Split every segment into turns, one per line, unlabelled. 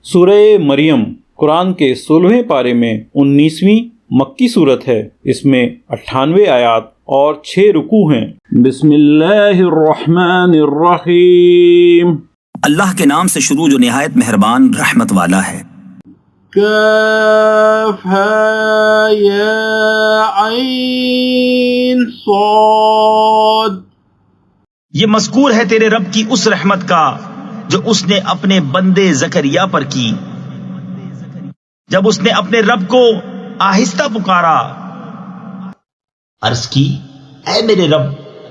سورہ مریم قرآن کے 16ویں پارے میں 19ویں مکی صورت ہے۔ اس میں 98 آیات اور 6 رکوع ہیں۔ بسم اللہ الرحمن الرحیم۔
اللہ کے نام سے شروع جو نہایت مہربان رحمت والا ہے۔
کاف ہا یا عین صاد۔
یہ مذکور ہے تیرے رب کی اس رحمت کا جو اس نے اپنے بندے زکریا پر کی، جب اس نے اپنے رب کو آہستہ پکارا، عرض کی اے میرے رب،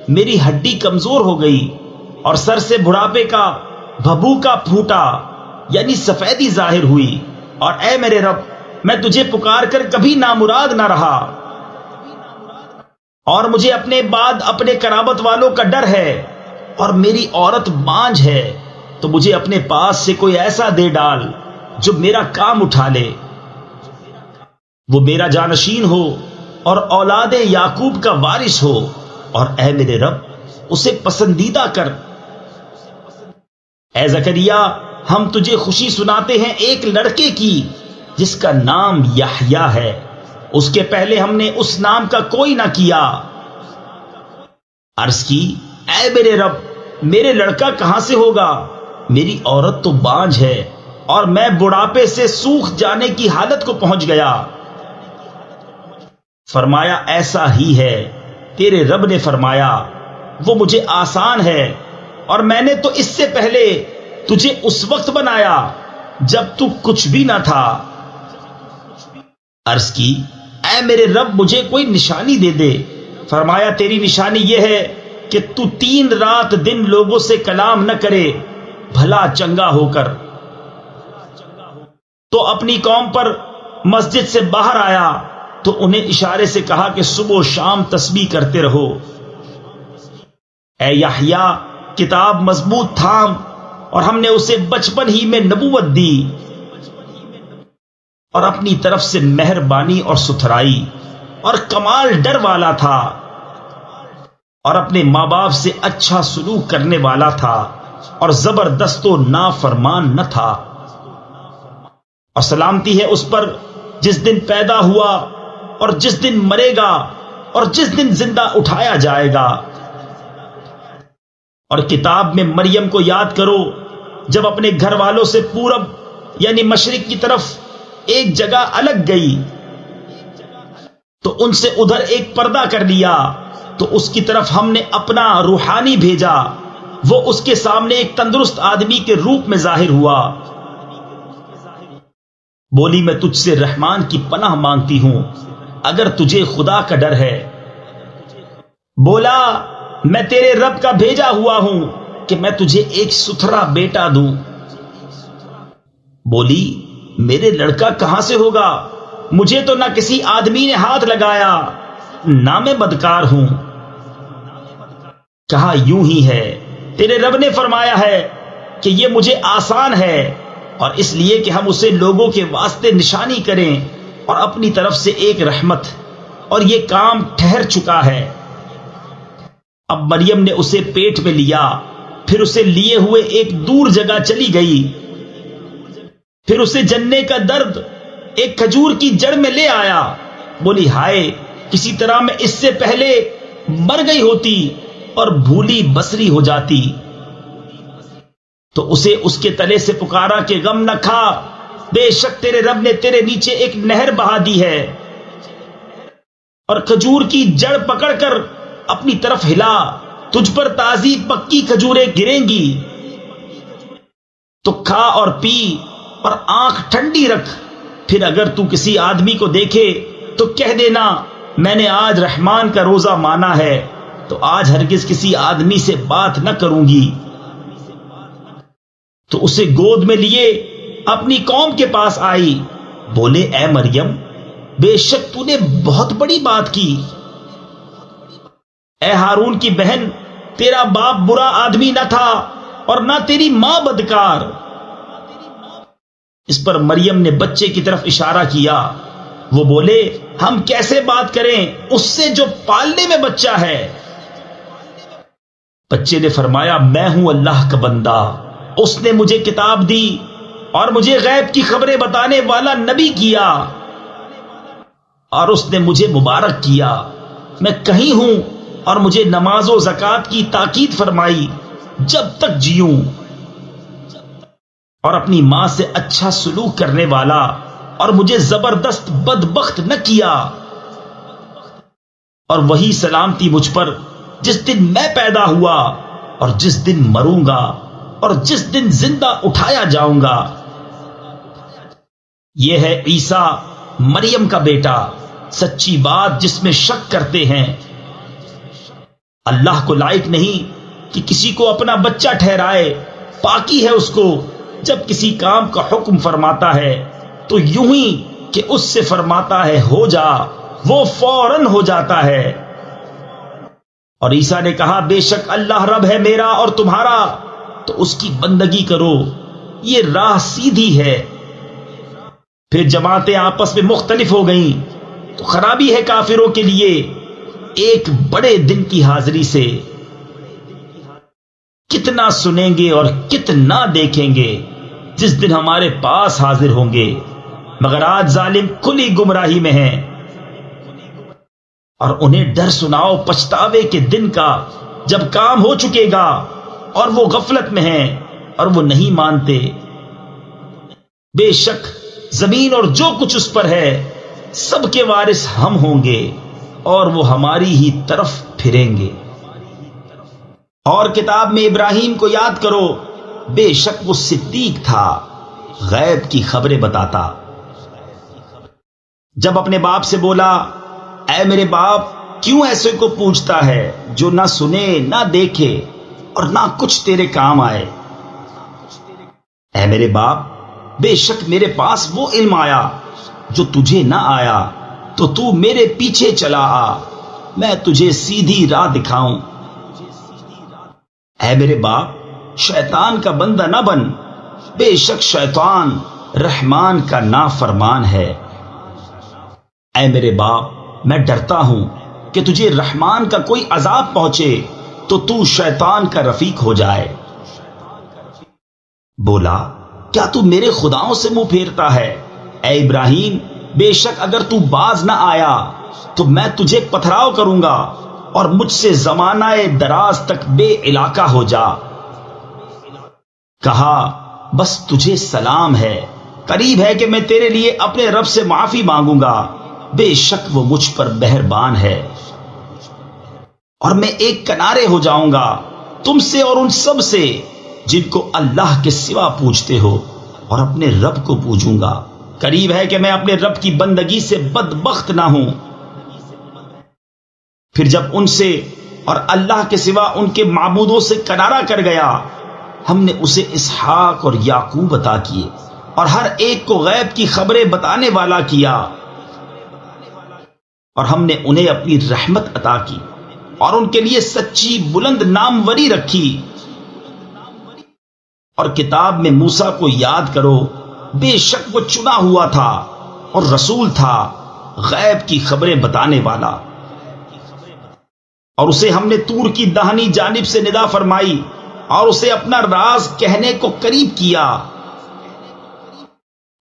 میری ہڈی کمزور ہو گئی اور سر سے بڑھاپے کا بھبوکا پھوٹا، یعنی سفیدی ظاہر ہوئی، اور اے میرے رب، میں تجھے پکار کر کبھی نامراد نہ رہا، اور مجھے اپنے بعد اپنے قرابت والوں کا ڈر ہے، اور میری عورت بانجھ ہے، تو مجھے اپنے پاس سے کوئی ایسا دے ڈال جو میرا کام اٹھا لے، وہ میرا جانشین ہو اور اولاد یعقوب کا وارث ہو، اور اے میرے رب اسے پسندیدہ کر۔ اے زکریا، ہم تجھے خوشی سناتے ہیں ایک لڑکے کی جس کا نام یحییٰ ہے، اس کے پہلے ہم نے اس نام کا کوئی نہ کیا۔ عرض کی اے میرے رب، میرے لڑکا کہاں سے ہوگا؟ میری عورت تو بانجھ ہے اور میں بڑھاپے سے سوکھ جانے کی حالت کو پہنچ گیا۔ فرمایا ایسا ہی ہے، تیرے رب نے فرمایا وہ مجھے آسان ہے، اور میں نے تو اس سے پہلے تجھے اس وقت بنایا جب تو کچھ بھی نہ تھا۔ عرض کی اے میرے رب، مجھے کوئی نشانی دے دے۔ فرمایا تیری نشانی یہ ہے کہ تو 3 رات دن لوگوں سے کلام نہ کرے، بھلا چنگا ہو کر۔ تو اپنی قوم پر مسجد سے باہر آیا تو انہیں اشارے سے کہا کہ صبح و شام تسبیح کرتے رہو۔ اے یحییٰ، کتاب مضبوط تھام، اور ہم نے اسے بچپن ہی میں نبوت دی، اور اپنی طرف سے مہربانی اور ستھرائی اور کمال ڈر والا تھا، اور اپنے ماں باپ سے اچھا سلوک کرنے والا تھا، اور زبردست و نافرمان نہ تھا۔ اور سلامتی ہے اس پر جس دن پیدا ہوا اور جس دن مرے گا اور جس دن زندہ اٹھایا جائے گا۔ اور کتاب میں مریم کو یاد کرو جب اپنے گھر والوں سے پورب یعنی مشرق کی طرف ایک جگہ الگ گئی تو ان سے ادھر ایک پردہ کر لیا، تو اس کی طرف ہم نے اپنا روحانی بھیجا، وہ اس کے سامنے ایک تندرست آدمی کے روپ میں ظاہر ہوا۔ بولی میں تجھ سے رحمان کی پناہ مانگتی ہوں اگر تجھے خدا کا ڈر ہے۔ بولا میں تیرے رب کا بھیجا ہوا ہوں کہ میں تجھے ایک ستھرا بیٹا دوں۔ بولی میرے لڑکا کہاں سے ہوگا؟ مجھے تو نہ کسی آدمی نے ہاتھ لگایا، نہ میں بدکار ہوں۔ کہا یوں ہی ہے، تیرے رب نے فرمایا ہے کہ یہ مجھے آسان ہے، اور اس لیے کہ ہم اسے لوگوں کے واسطے نشانی کریں اور اپنی طرف سے ایک رحمت، اور یہ کام ٹھہر چکا ہے۔ اب مریم نے اسے پیٹ میں لیا، پھر اسے لیے ہوئے ایک دور جگہ چلی گئی، پھر اسے جننے کا درد ایک کھجور کی جڑ میں لے آیا۔ بولی ہائے، کسی طرح میں اس سے پہلے مر گئی ہوتی اور بھولی بسری ہو جاتی۔ تو اسے اس کے تلے سے پکارا کہ غم نہ کھا، بے شک تیرے رب نے تیرے نیچے ایک نہر بہا دی ہے، اور کھجور کی جڑ پکڑ کر اپنی طرف ہلا، تجھ پر تازی پکی کھجوریں گریں گی، تو کھا اور پی اور آنکھ ٹھنڈی رکھ، پھر اگر تو کسی آدمی کو دیکھے تو کہہ دینا میں نے آج رحمان کا روزہ مانا ہے، تو آج ہرگز کسی آدمی سے بات نہ کروں گی۔ تو اسے گود میں لیے اپنی قوم کے پاس آئی۔ بولے اے مریم، بے شک تو نے بہت بڑی بات کی۔ اے ہارون کی بہن، تیرا باپ برا آدمی نہ تھا اور نہ تیری ماں بدکار۔ اس پر مریم نے بچے کی طرف اشارہ کیا۔ وہ بولے ہم کیسے بات کریں اس سے جو پالنے میں بچہ ہے؟ بچے نے فرمایا میں ہوں اللہ کا بندہ، اس نے مجھے کتاب دی اور مجھے غیب کی خبریں بتانے والا نبی کیا، اور اس نے مجھے مبارک کیا، میں کہیں ہوں اور مجھے نماز و زکوٰۃ کی تاکید فرمائی جب تک جیوں، اور اپنی ماں سے اچھا سلوک کرنے والا، اور مجھے زبردست بدبخت نہ کیا، اور وہی سلامتی مجھ پر جس دن میں پیدا ہوا اور جس دن مروں گا اور جس دن زندہ اٹھایا جاؤں گا۔ یہ ہے عیسیٰ مریم کا بیٹا، سچی بات جس میں شک کرتے ہیں۔ اللہ کو لائق نہیں کہ کسی کو اپنا بچہ ٹھہرائے، پاکی ہے اس کو جب کسی کام کا حکم فرماتا ہے تو یوں ہی کہ اس سے فرماتا ہے ہو جا، وہ فوراً ہو جاتا ہے۔ اور عیسیٰ نے کہا بے شک اللہ رب ہے میرا اور تمہارا، تو اس کی بندگی کرو، یہ راہ سیدھی ہے۔ پھر جماعتیں آپس میں مختلف ہو گئیں تو خرابی ہے کافروں کے لیے ایک بڑے دن کی حاضری سے۔ کتنا سنیں گے اور کتنا دیکھیں گے جس دن ہمارے پاس حاضر ہوں گے، مگر آج ظالم کھلی گمراہی میں ہیں۔ اور انہیں ڈر سناؤ پچھتاوے کے دن کا جب کام ہو چکے گا اور وہ غفلت میں ہیں اور وہ نہیں مانتے۔ بے شک زمین اور جو کچھ اس پر ہے سب کے وارث ہم ہوں گے اور وہ ہماری ہی طرف پھریں گے۔ اور کتاب میں ابراہیم کو یاد کرو، بے شک وہ صدیق تھا، غیب کی خبریں بتاتا۔ جب اپنے باپ سے بولا اے میرے باپ، کیوں ایسے کو پوچھتا ہے جو نہ سنے نہ دیکھے اور نہ کچھ تیرے کام آئے؟ اے میرے باپ، بے شک میرے پاس وہ علم آیا جو تجھے نہ آیا، تو میرے پیچھے چلا آ، میں تجھے سیدھی راہ دکھاؤں۔ اے میرے باپ، شیطان کا بندہ نہ بن، بے شک شیطان رحمان کا نافرمان ہے۔ اے میرے باپ، میں ڈرتا ہوں کہ تجھے رحمان کا کوئی عذاب پہنچے تو شیطان کا رفیق ہو جائے۔ بولا کیا تو میرے خداؤں سے منہ پھیرتا ہے؟ اے ابراہیم، بے شک اگر تو باز نہ آیا تو میں تجھے پتھراؤ کروں گا اور مجھ سے زمانہ دراز تک بے علاقہ ہو جا۔ کہا بس تجھے سلام ہے، قریب ہے کہ میں تیرے لیے اپنے رب سے معافی مانگوں گا، بے شک وہ مجھ پر مہربان ہے۔ اور میں ایک کنارے ہو جاؤں گا تم سے اور ان سب سے جن کو اللہ کے سوا پوجتے ہو، اور اپنے رب کو پوجوں گا۔ قریب ہے کہ میں اپنے رب کی بندگی سے بدبخت نہ ہوں۔ پھر جب ان سے اور اللہ کے سوا ان کے معبودوں سے کنارہ کر گیا، ہم نے اسے اسحاق اور یعقوب عطا کیے اور ہر ایک کو غیب کی خبریں بتانے والا کیا، اور ہم نے انہیں اپنی رحمت عطا کی اور ان کے لیے سچی بلند ناموری رکھی۔ اور کتاب میں موسیٰ کو یاد کرو، بے شک وہ چنا ہوا تھا اور رسول تھا، غیب کی خبریں بتانے والا۔ اور اسے ہم نے طور کی داہنی جانب سے ندا فرمائی اور اسے اپنا راز کہنے کو قریب کیا،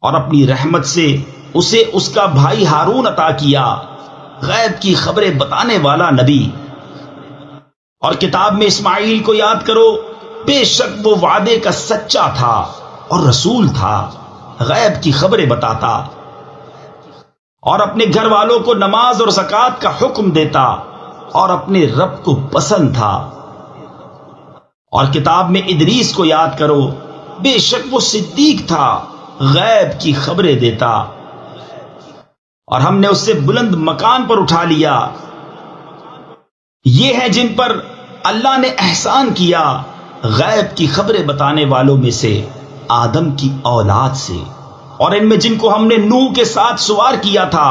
اور اپنی رحمت سے اسے اس کا بھائی ہارون عطا کیا، غیب کی خبریں بتانے والا نبی۔ اور کتاب میں اسماعیل کو یاد کرو، بے شک وہ وعدے کا سچا تھا اور رسول تھا، غیب کی خبریں بتاتا، اور اپنے گھر والوں کو نماز اور زکوٰۃ کا حکم دیتا، اور اپنے رب کو پسند تھا۔ اور کتاب میں ادریس کو یاد کرو، بے شک وہ صدیق تھا، غیب کی خبریں دیتا، اور ہم نے اسے بلند مکان پر اٹھا لیا۔ یہ ہیں جن پر اللہ نے احسان کیا، غیب کی خبریں بتانے والوں میں سے آدم کی اولاد سے، اور ان میں جن کو ہم نے نوح کے ساتھ سوار کیا تھا،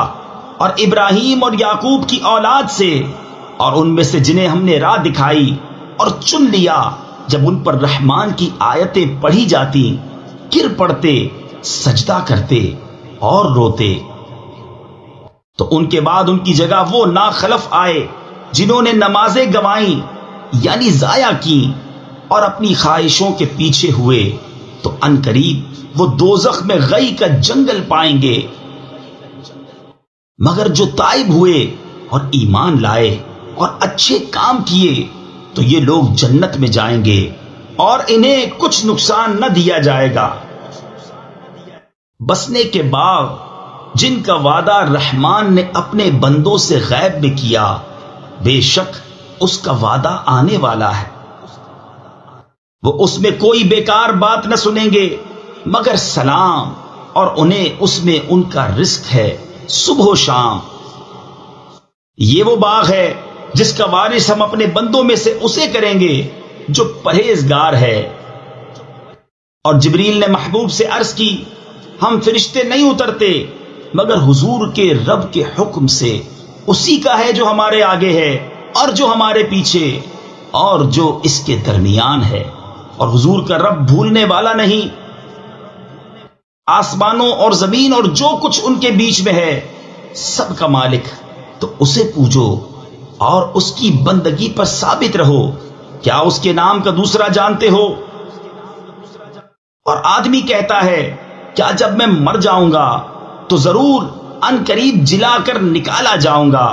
اور ابراہیم اور یعقوب کی اولاد سے، اور ان میں سے جنہیں ہم نے راہ دکھائی اور چن لیا، جب ان پر رحمان کی آیتیں پڑھی جاتی گر پڑتے، سجدہ کرتے اور روتے۔ تو ان کے بعد ان کی جگہ وہ ناخلف آئے جنہوں نے نمازیں گنوائیں یعنی ضائع کی اور اپنی خواہشوں کے پیچھے ہوئے، تو ان قریب وہ دوزخ میں غی کا جنگل پائیں گے، مگر جو تائب ہوئے اور ایمان لائے اور اچھے کام کیے تو یہ لوگ جنت میں جائیں گے اور انہیں کچھ نقصان نہ دیا جائے گا۔ بسنے کے باغ جن کا وعدہ رحمان نے اپنے بندوں سے غیب میں کیا، بے شک اس کا وعدہ آنے والا ہے، وہ اس میں کوئی بیکار بات نہ سنیں گے مگر سلام، اور انہیں اس میں ان کا رزق ہے صبح و شام۔ یہ وہ باغ ہے جس کا وارث ہم اپنے بندوں میں سے اسے کریں گے جو پرہیزگار ہے۔ اور جبریل نے محبوب سے عرض کی، ہم فرشتے نہیں اترتے مگر حضور کے رب کے حکم سے، اسی کا ہے جو ہمارے آگے ہے اور جو ہمارے پیچھے اور جو اس کے درمیان ہے، اور حضور کا رب بھولنے والا نہیں۔ آسمانوں اور زمین اور جو کچھ ان کے بیچ میں ہے سب کا مالک، تو اسے پوجو اور اس کی بندگی پر ثابت رہو، کیا اس کے نام کا دوسرا جانتے ہو؟ اور آدمی کہتا ہے کیا جب میں مر جاؤں گا تو ضرور ان قریب جلا کر نکالا جاؤں گا؟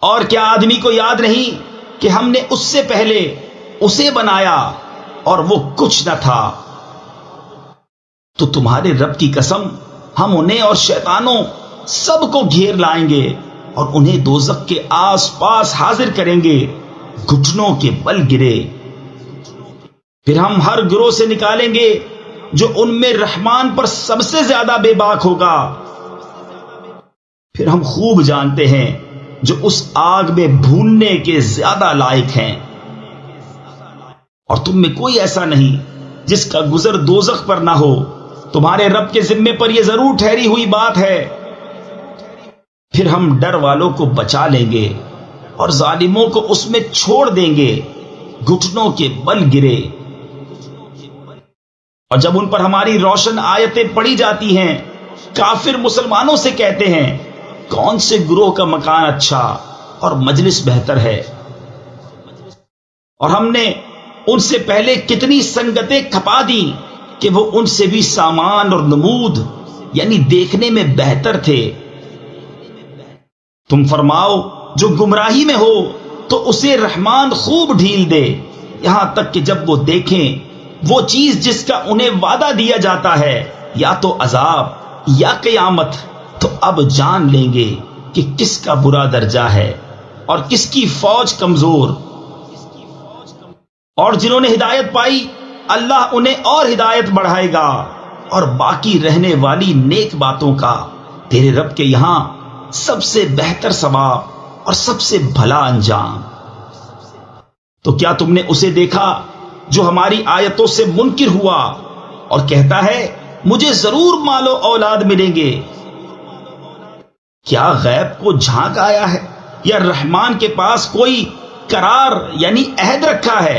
اور کیا آدمی کو یاد نہیں کہ ہم نے اس سے پہلے اسے بنایا اور وہ کچھ نہ تھا؟ تو تمہارے رب کی قسم ہم انہیں اور شیطانوں سب کو گھیر لائیں گے اور انہیں دوزخ کے آس پاس حاضر کریں گے، گھٹنوں کے بل گرے۔ پھر ہم ہر گروہ سے نکالیں گے جو ان میں رحمان پر سب سے زیادہ بے باک ہوگا۔ پھر ہم خوب جانتے ہیں جو اس آگ میں بھوننے کے زیادہ لائق ہیں، اور تم میں کوئی ایسا نہیں جس کا گزر دوزخ پر نہ ہو، تمہارے رب کے ذمے پر یہ ضرور ٹھہری ہوئی بات ہے۔ پھر ہم ڈر والوں کو بچا لیں گے اور ظالموں کو اس میں چھوڑ دیں گے، گھٹنوں کے بل گرے۔ اور جب ان پر ہماری روشن آیتیں پڑھی جاتی ہیں، کافر مسلمانوں سے کہتے ہیں کون سے گروہ کا مکان اچھا اور مجلس بہتر ہے، اور ہم نے ان سے پہلے کتنی سنگتیں کھپا دی کہ وہ ان سے بھی سامان اور نمود یعنی دیکھنے میں بہتر تھے۔ تم فرماؤ جو گمراہی میں ہو تو اسے رحمان خوب ڈھیل دے، یہاں تک کہ جب وہ دیکھیں وہ چیز جس کا انہیں وعدہ دیا جاتا ہے، یا تو عذاب یا قیامت، تو اب جان لیں گے کہ کس کا برا درجہ ہے اور کس کی فوج کمزور۔ اور جنہوں نے ہدایت پائی اللہ انہیں اور ہدایت بڑھائے گا، اور باقی رہنے والی نیک باتوں کا تیرے رب کے یہاں سب سے بہتر ثواب اور سب سے بھلا انجام۔ تو کیا تم نے اسے دیکھا جو ہماری آیتوں سے منکر ہوا اور کہتا ہے مجھے ضرور مال و اولاد ملیں گے؟ کیا غیب کو جھانک آیا ہے یا رحمان کے پاس کوئی قرار یعنی عہد رکھا ہے؟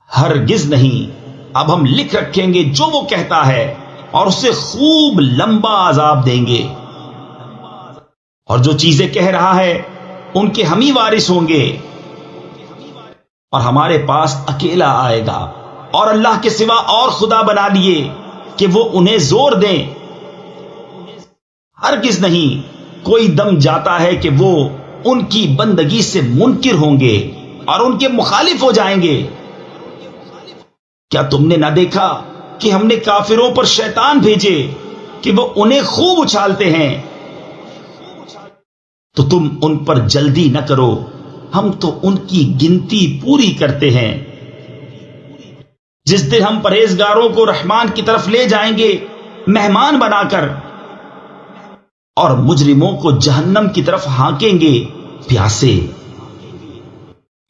ہرگز نہیں، اب ہم لکھ رکھیں گے جو وہ کہتا ہے اور اسے خوب لمبا عذاب دیں گے۔ اور جو چیزیں کہہ رہا ہے ان کے ہم ہی وارث ہوں گے، اور ہمارے پاس اکیلا آئے گا، اور اللہ کے سوا اور خدا بنا لیے کہ وہ انہیں زور دیں۔ ہرگز نہیں کوئی دم جاتا ہے کہ وہ ان کی بندگی سے منکر ہوں گے اور ان کے مخالف ہو جائیں گے۔ کیا تم نے نہ دیکھا کہ ہم نے کافروں پر شیطان بھیجے کہ وہ انہیں خوب اچھالتے ہیں؟ تو تم ان پر جلدی نہ کرو، ہم تو ان کی گنتی پوری کرتے ہیں۔ جس دن ہم پرہیزگاروں کو رحمان کی طرف لے جائیں گے مہمان بنا کر، اور مجرموں کو جہنم کی طرف ہانکیں گے پیاسے۔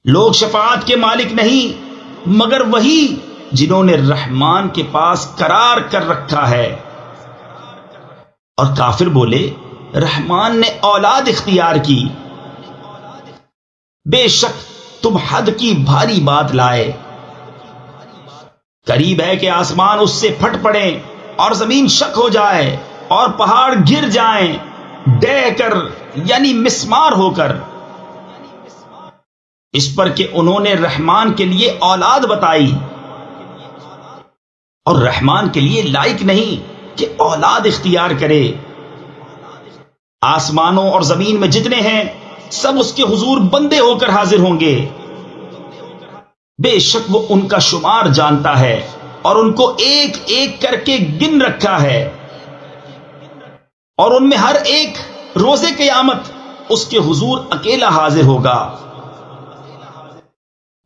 لوگ شفاعت کے مالک نہیں مگر وہی جنہوں نے رحمان کے پاس قرار کر رکھا ہے۔ اور کافر بولے رحمان نے اولاد اختیار کی، بے شک تم حد کی بھاری بات لائے۔ قریب ہے کہ آسمان اس سے پھٹ پڑے اور زمین شک ہو جائے اور پہاڑ گر جائیں ڈہ کر یعنی مسمار ہو کر، اس پر کہ انہوں نے رحمان کے لیے اولاد بتائی۔ اور رحمان کے لیے لائق نہیں کہ اولاد اختیار کرے۔ آسمانوں اور زمین میں جتنے ہیں سب اس کے حضور بندے ہو کر حاضر ہوں گے، بے شک وہ ان کا شمار جانتا ہے اور ان کو ایک ایک کر کے گن رکھا ہے، اور ان میں ہر ایک روز قیامت اس کے حضور اکیلا حاضر ہوگا۔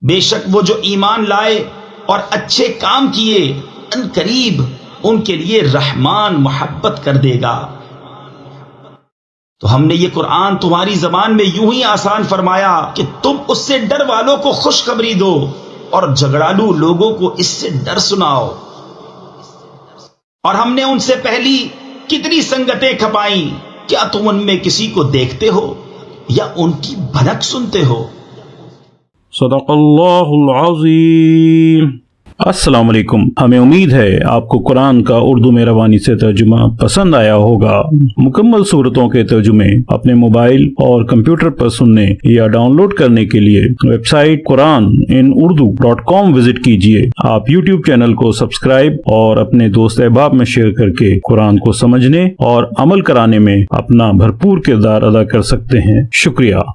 بے شک وہ جو ایمان لائے اور اچھے کام کیے ان قریب ان کے لیے رحمان محبت کر دے گا۔ تو ہم نے یہ قرآن تمہاری زبان میں یوں ہی آسان فرمایا کہ تم اس سے ڈر والوں کو خوشخبری دو اور جھگڑالو لوگوں کو اس سے ڈر سناؤ۔ اور ہم نے ان سے پہلی کتنی سنگتیں کھپائیں، کیا تم ان میں کسی کو دیکھتے ہو یا ان کی بھنک سنتے ہو؟
صدق اللہ العظیم۔ السلام علیکم، ہمیں امید ہے آپ کو قرآن کا اردو میں روانی سے ترجمہ پسند آیا ہوگا۔ مکمل صورتوں کے ترجمے اپنے موبائل اور کمپیوٹر پر سننے یا ڈاؤن لوڈ کرنے کے لیے ویب سائٹ QuranInUrdu.com وزٹ کیجیے۔ آپ یوٹیوب چینل کو سبسکرائب اور اپنے دوست احباب میں شیئر کر کے قرآن کو سمجھنے اور عمل کرانے میں اپنا بھرپور کردار ادا کر سکتے ہیں۔ شکریہ۔